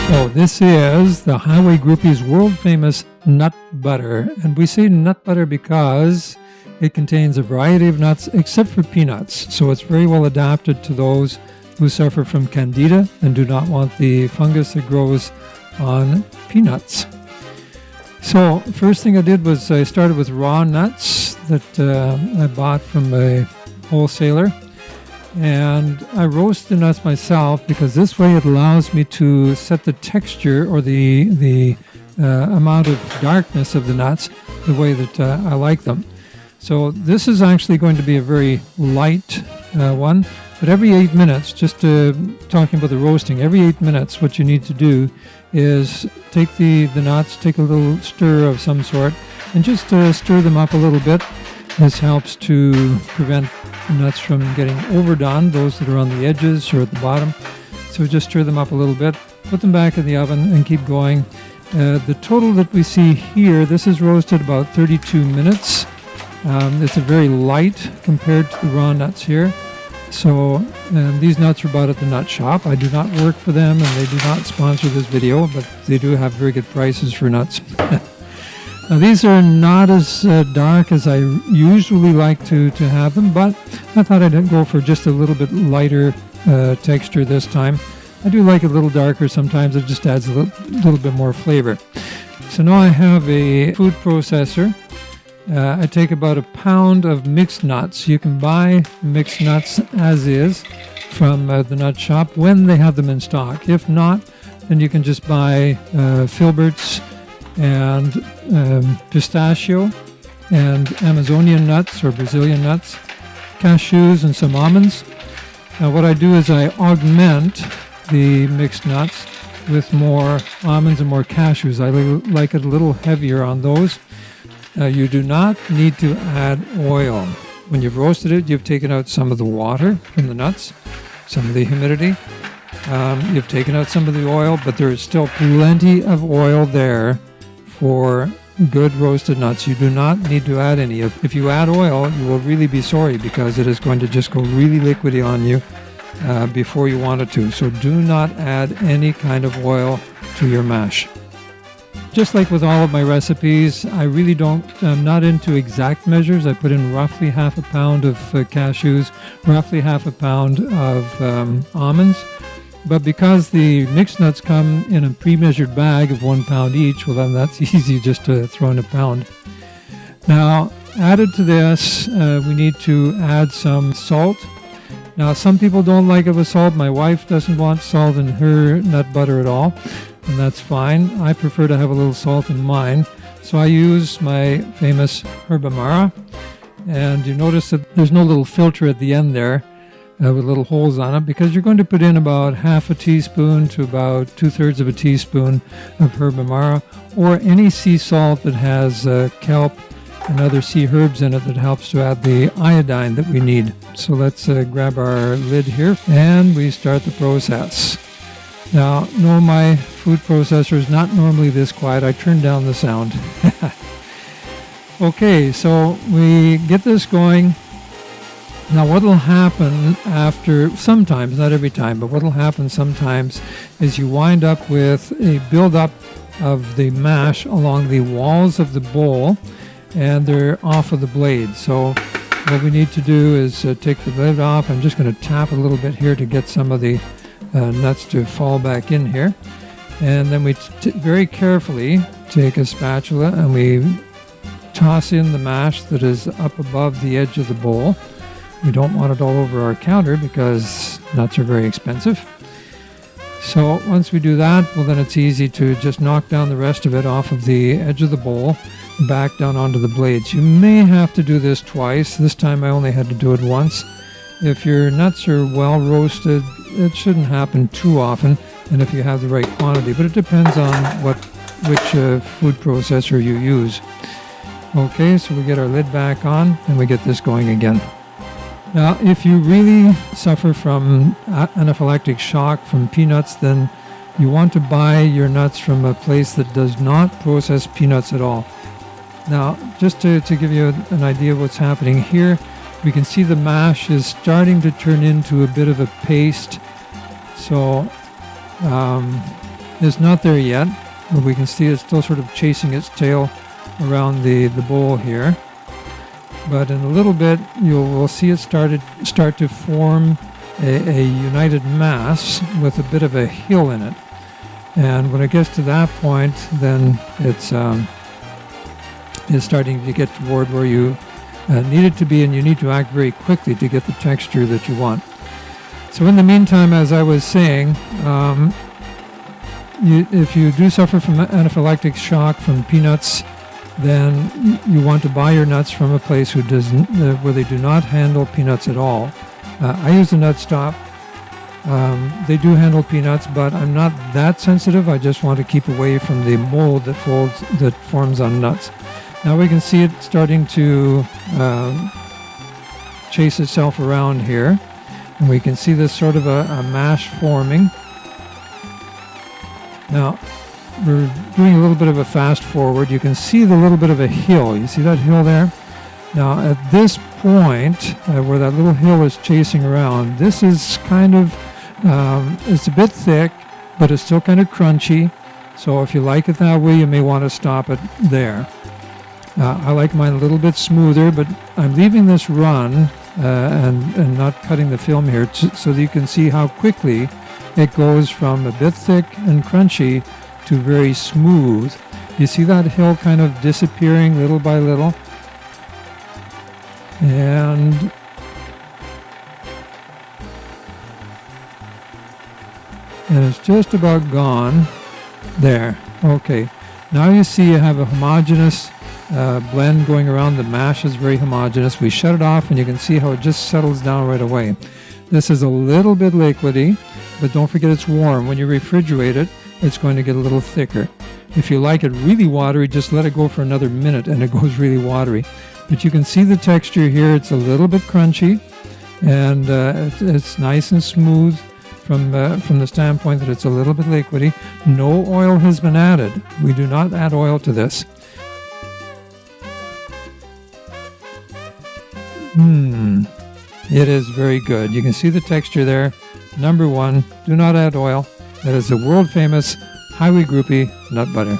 So this is the Highway Groupie's world-famous nut butter. And we say nut butter because it contains a variety of nuts except for peanuts. So it's very well adapted to those who suffer from candida and do not want the fungus that grows on peanuts. So first thing I did was I started with raw nuts that I bought from a wholesaler. And I roast the nuts myself because this way it allows me to set the texture or the amount of darkness of the nuts the way that I like them. So this is actually going to be a very light one, but every 8 minutes, just talking about the roasting, every 8 minutes what you need to do is take the nuts, take a little stir of some sort, and just stir them up a little bit. This helps to prevent nuts from getting overdone, those that are on the edges or at the bottom. So just stir them up a little bit, put them back in the oven and keep going. The total that we see here, this is roasted about 32 minutes. It's a very light compared to the raw nuts here. So these nuts are bought at the nut shop. I do not work for them and they do not sponsor this video, but they do have very good prices for nuts. Now these are not as dark as I usually like to have them, but I thought I'd go for just a little bit lighter texture this time. I do like it a little darker sometimes, it just adds a little bit more flavor. So now I have a food processor. I take about a pound of mixed nuts. You can buy mixed nuts as is from the nut shop when they have them in stock. If not, then you can just buy filberts and pistachio and Amazonian nuts or Brazilian nuts, cashews and some almonds. Now what I do is I augment the mixed nuts with more almonds and more cashews. I like it a little heavier on those. You do not need to add oil. When you've roasted it, you've taken out some of the water from the nuts, some of the humidity. You've taken out some of the oil, but there is still plenty of oil there for good roasted nuts. You do not need to add any. If you add oil, you will really be sorry because it is going to just go really liquidy on you before you want it to. So do not add any kind of oil to your mash. Just like with all of my recipes, I'm not into exact measures. I put in roughly half a pound of cashews, roughly half a pound of almonds. But because the mixed nuts come in a pre-measured bag of 1 pound each, well then that's easy just to throw in a pound. Now, added to this, we need to add some salt. Now, some people don't like it with salt. My wife doesn't want salt in her nut butter at all, and that's fine. I prefer to have a little salt in mine. So I use my famous herb amara, and you notice that there's no little filter at the end there with little holes on it because you're going to put in about half a teaspoon to about 2/3 of a teaspoon of herb amara or any sea salt that has kelp and other sea herbs in it that helps to add the iodine that we need. So let's grab our lid here and we start the process. Now, no, my food processor is not normally this quiet. I turned down the sound. Okay, so we get this going. Now, what will happen after, sometimes, not every time, but what will happen sometimes is you wind up with a buildup of the mash along the walls of the bowl, and they're off of the blade. So what we need to do is take the lid off. I'm just going to tap a little bit here to get some of the nuts to fall back in here. And then we very carefully take a spatula and we toss in the mash that is up above the edge of the bowl. We don't want it all over our counter because nuts are very expensive. So once we do that, well then it's easy to just knock down the rest of it off of the edge of the bowl, back down onto the blades. You may have to do this twice. This time I only had to do it once. If your nuts are well roasted, it shouldn't happen too often, and if you have the right quantity, but it depends on which food processor you use. Okay, so we get our lid back on and we get this going again. Now, if you really suffer from anaphylactic shock from peanuts, then you want to buy your nuts from a place that does not process peanuts at all. Now, just to give you an idea of what's happening here, we can see the mash is starting to turn into a bit of a paste. So is not there yet, but we can see it's still sort of chasing its tail around the bowl here. But in a little bit, we'll see it start to form a united mass with a bit of a hill in it. And when it gets to that point, then it's starting to get toward where you need it to be, and you need to act very quickly to get the texture that you want. So in the meantime, as I was saying, if you do suffer from anaphylactic shock from peanuts, then you want to buy your nuts from a place where they do not handle peanuts at all. I use the Nut Stop. They do handle peanuts, but I'm not that sensitive. I just want to keep away from the mold that forms on nuts. Now we can see it starting to chase itself around here, and we can see this sort of a mash forming. Now we're doing a little bit of a fast forward. You can see the little bit of a hill. You see that hill there? Now at this point, where that little hill is chasing around, this is kind of, it's a bit thick, but it's still kind of crunchy. So if you like it that way, you may want to stop it there. I like mine a little bit smoother, but I'm leaving this run and not cutting the film here so that you can see how quickly it goes from a bit thick and crunchy to very smooth. You see that hill kind of disappearing little by little? And it's just about gone. There. Okay. Now you see you have a homogeneous blend going around. The mash is very homogeneous. We shut it off and you can see how it just settles down right away. This is a little bit liquidy, but don't forget it's warm. When you refrigerate it, it's going to get a little thicker. If you like it really watery, just let it go for another minute and it goes really watery. But you can see the texture here. It's a little bit crunchy, and it's nice and smooth from the standpoint that it's a little bit liquidy. No oil has been added. We do not add oil to this. It is very good. You can see the texture there. Number one, do not add oil. That is the world famous highway groupie nut butter.